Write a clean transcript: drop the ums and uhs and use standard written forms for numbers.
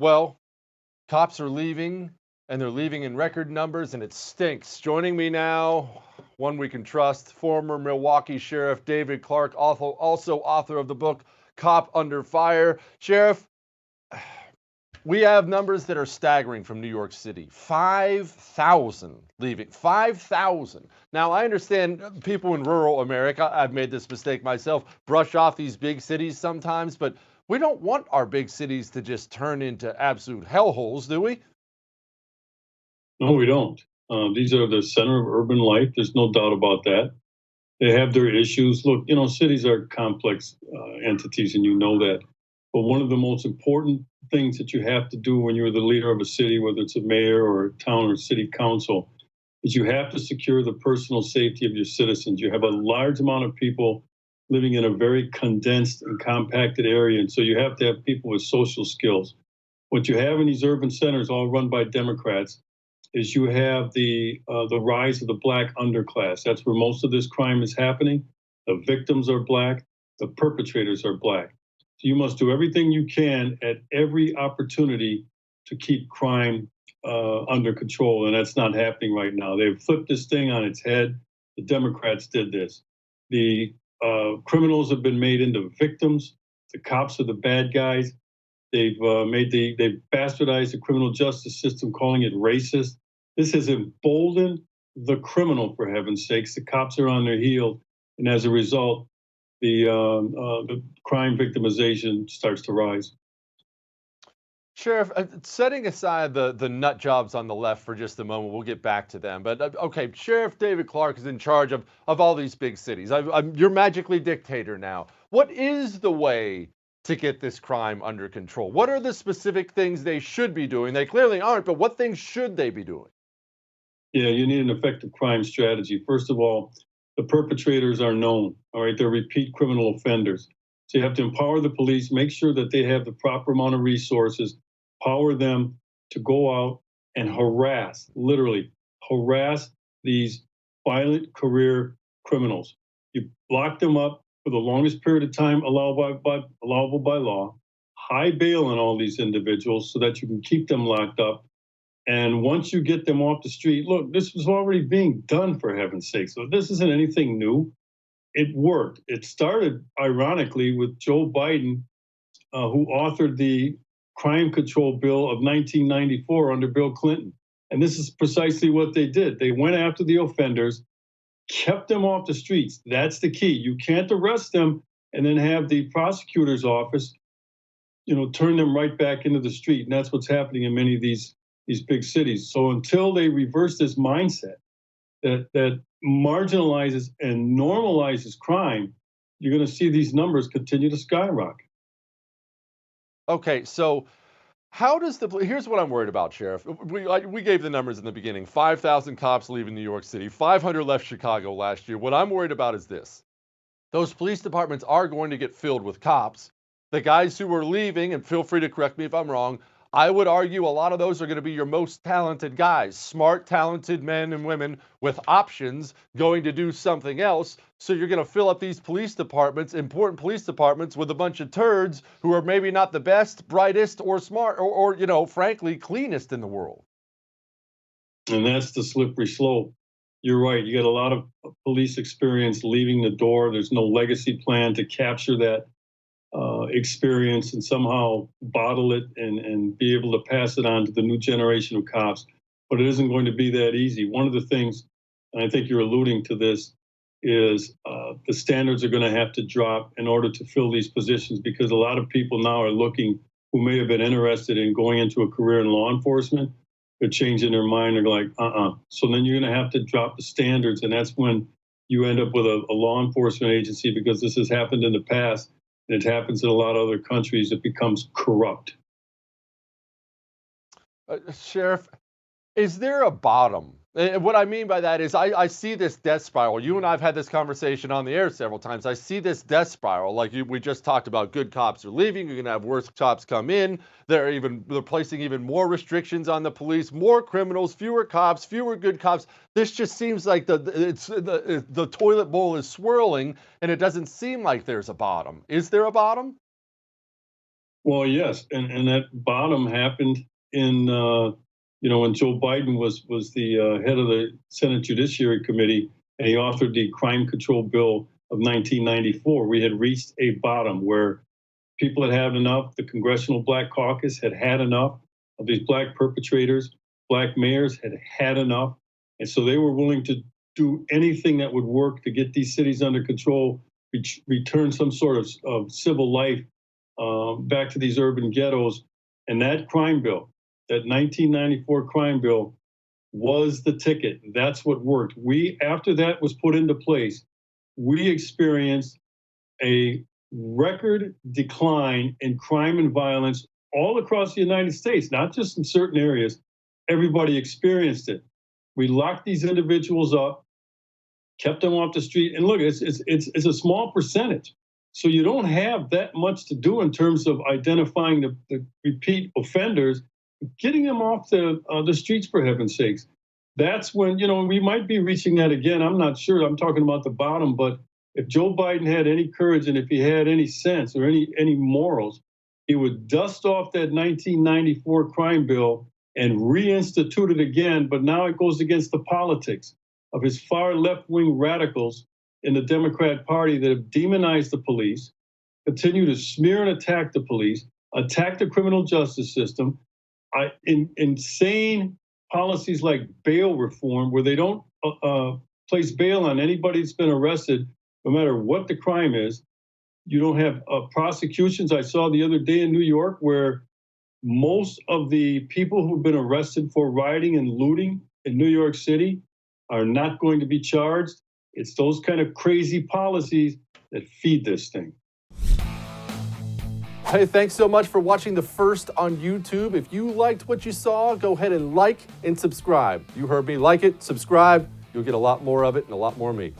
Well, cops are leaving, and they're leaving in record numbers, and it stinks. Joining me now, one we can trust, former Milwaukee Sheriff David Clarke, also author of the book Cop Under Fire. Sheriff, we have numbers that are staggering from New York City. 5,000 leaving. 5,000. Now, I understand people in rural America, I've made this mistake myself, brush off these big cities sometimes, but we don't want our big cities to just turn into absolute hellholes, do we? No, we don't. These are the center of urban life. There's no doubt about that. They have their issues. Look, cities are complex entities, and you know that. But one of the most important things that you have to do when you're the leader of a city, whether it's a mayor or a town or city council, is you have to secure the personal safety of your citizens. You have a large amount of people living in a very condensed and compacted area, and so you have to have people with social skills. What you have in these urban centers, all run by Democrats, is you have the rise of the black underclass. That's where most of this crime is happening. The victims are black, the perpetrators are black. So you must do everything you can at every opportunity to keep crime under control, and that's not happening right now. They've flipped this thing on its head. The Democrats did this. The criminals have been made into victims. The cops are the bad guys. They've bastardized the criminal justice system, calling it racist. This has emboldened the criminal, for heaven's sakes. The cops are on their heels, and as a result, the crime victimization starts to rise. Sheriff, setting aside the nut jobs on the left for just a moment, we'll get back to them. But okay, Sheriff David Clarke is in charge of all these big cities. You're magically dictator now. What is the way to get this crime under control? What are the specific things they should be doing? They clearly aren't, but what things should they be doing? Yeah, you need an effective crime strategy. First of all, the perpetrators are known, all right? They're repeat criminal offenders. So you have to empower the police, make sure that they have the proper amount of resources, empower them to go out and harass, literally harass these violent career criminals. You lock them up for the longest period of time allowable by law, high bail on all these individuals so that you can keep them locked up. And once you get them off the street, look, this was already being done, for heaven's sake. So this isn't anything new. It worked. It started, ironically, with Joe Biden, who authored the crime control bill of 1994 under Bill Clinton. And this is precisely what they did. They went after the offenders, kept them off the streets. That's the key. You can't arrest them and then have the prosecutor's office, turn them right back into the street. And that's what's happening in many of these big cities. So until they reverse this mindset that marginalizes and normalizes crime, you're going to see these numbers continue to skyrocket. Okay, so here's what I'm worried about, Sheriff. We gave the numbers in the beginning. 5,000 cops leaving New York City. 500 left Chicago last year. What I'm worried about is this. Those police departments are going to get filled with cops. The guys who are leaving, and feel free to correct me if I'm wrong, I would argue a lot of those are going to be your most talented guys, smart, talented men and women with options going to do something else. So you're going to fill up these police departments, important police departments, with a bunch of turds who are maybe not the best, brightest, or smart, or frankly, cleanest in the world. And that's the slippery slope. You're right. You got a lot of police experience leaving the door. There's no legacy plan to capture that experience and somehow bottle it and be able to pass it on to the new generation of cops. But it isn't going to be that easy. One of the things, and I think you're alluding to this, is the standards are going to have to drop in order to fill these positions, because a lot of people now are looking who may have been interested in going into a career in law enforcement. They're changing their mind. They're like, So then you're going to have to drop the standards. And that's when you end up with a law enforcement agency, because this has happened in the past. And it happens in a lot of other countries. It becomes corrupt. Sheriff, is there a bottom? And what I mean by that is I see this death spiral. You and I have had this conversation on the air several times. I see this death spiral. We just talked about, good cops are leaving. You're going to have worse cops come in. They're placing even more restrictions on the police, more criminals, fewer cops, fewer good cops. This just seems like the toilet bowl is swirling, and it doesn't seem like there's a bottom. Is there a bottom? Well, yes, and that bottom happened in when Joe Biden was the head of the Senate Judiciary Committee, and he authored the Crime Control Bill of 1994. We had reached a bottom where people had had enough. The Congressional Black Caucus had had enough of these black perpetrators. Black mayors had had enough, and so they were willing to do anything that would work to get these cities under control, return some sort of civil life back to these urban ghettos. And that crime bill, that 1994 crime bill, was the ticket. That's what worked. After that was put into place, we experienced a record decline in crime and violence all across the United States, not just in certain areas. Everybody experienced it. We locked these individuals up, kept them off the street, and look, it's a small percentage. So you don't have that much to do in terms of identifying the repeat offenders, getting them off the streets, for heaven's sakes. That's when, we might be reaching that again. I'm not sure. I'm talking about the bottom, but if Joe Biden had any courage and if he had any sense or any morals, he would dust off that 1994 crime bill and reinstitute it again. But now it goes against the politics of his far left-wing radicals in the Democrat Party that have demonized the police, continue to smear and attack the police, attack the criminal justice system, insane policies like bail reform, where they don't place bail on anybody that's been arrested, no matter what the crime is. You don't have prosecutions. I saw the other day in New York where most of the people who've been arrested for rioting and looting in New York City are not going to be charged. It's those kind of crazy policies that feed this thing. Hey, thanks so much for watching The First on YouTube. If you liked what you saw, go ahead and like and subscribe. You heard me. Like it, subscribe. You'll get a lot more of it and a lot more of me.